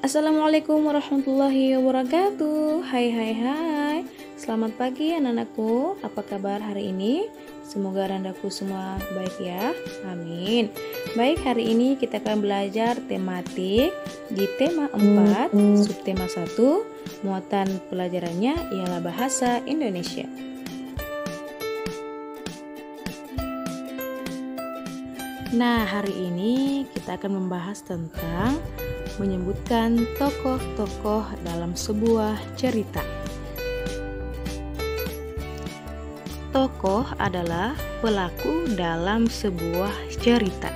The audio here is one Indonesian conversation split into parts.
Assalamualaikum warahmatullahi wabarakatuh. Hai. Selamat pagi anak-anakku. Apa kabar hari ini? Semoga anak-anakku semua baik ya. Amin. Baik, hari ini kita akan belajar tematik di tema 4, subtema 1. Muatan pelajarannya ialah bahasa Indonesia. Nah, hari ini kita akan membahas tentang menyebutkan tokoh-tokoh dalam sebuah cerita. Tokoh adalah pelaku dalam sebuah cerita.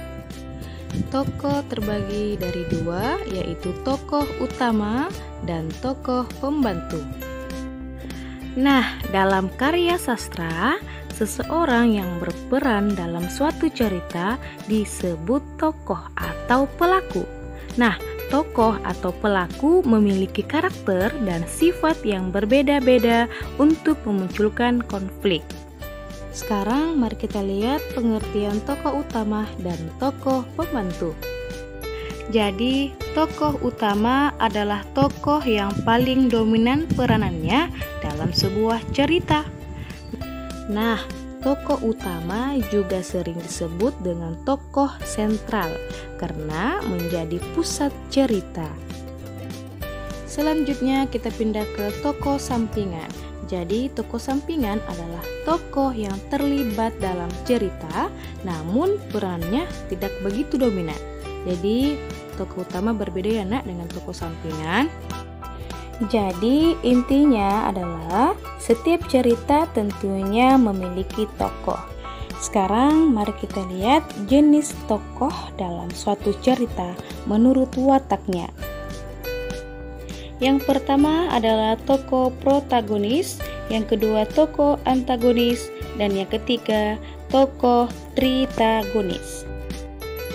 Tokoh terbagi dari dua, yaitu tokoh utama dan tokoh pembantu. Nah, dalam karya sastra, seseorang yang berperan dalam suatu cerita disebut tokoh atau pelaku. Nah, tokoh atau pelaku memiliki karakter dan sifat yang berbeda-beda untuk memunculkan konflik. Sekarang mari kita lihat pengertian tokoh utama dan tokoh pembantu. Jadi, tokoh utama adalah tokoh yang paling dominan peranannya dalam sebuah cerita. Nah, tokoh utama juga sering disebut dengan tokoh sentral karena menjadi pusat cerita. Selanjutnya kita pindah ke tokoh sampingan. Jadi tokoh sampingan adalah tokoh yang terlibat dalam cerita namun perannya tidak begitu dominan. Jadi tokoh utama berbeda ya nak dengan tokoh sampingan. Jadi intinya adalah setiap cerita tentunya memiliki tokoh. Sekarang mari kita lihat jenis tokoh dalam suatu cerita menurut wataknya. Yang pertama adalah tokoh protagonis, yang kedua tokoh antagonis, dan yang ketiga tokoh tritagonis.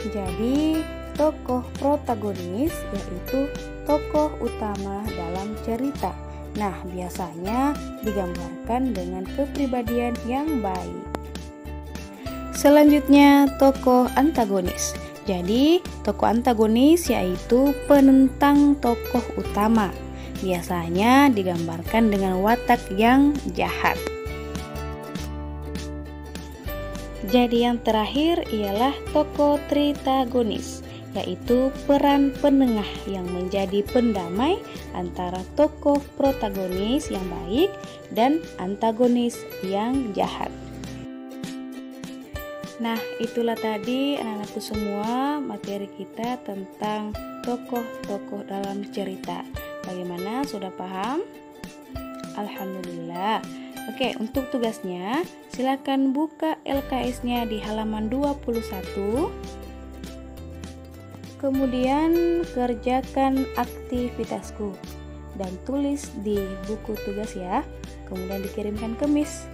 Jadi tokoh protagonis yaitu tokoh utama dalam cerita. Nah, biasanya digambarkan dengan kepribadian yang baik. Selanjutnya, tokoh antagonis. Jadi, tokoh antagonis yaitu penentang tokoh utama. Biasanya digambarkan dengan watak yang jahat. Jadi, yang terakhir ialah tokoh tritagonis, yaitu peran penengah yang menjadi pendamai antara tokoh protagonis yang baik dan antagonis yang jahat. Nah, itulah tadi anak-anakku semua materi kita tentang tokoh-tokoh dalam cerita. Bagaimana? Sudah paham? Alhamdulillah. Oke, untuk tugasnya silakan buka LKS-nya di halaman 21. Kemudian kerjakan aktivitasku dan tulis di buku tugas ya. Kemudian dikirimkan ke Miss.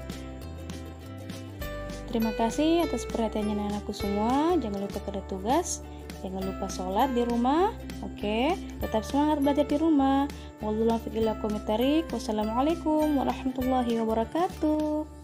Terima kasih atas perhatiannya anakku semua. Jangan lupa pada tugas. Jangan lupa sholat di rumah. Oke, tetap semangat belajar di rumah. Wassalamualaikum warahmatullahi wabarakatuh.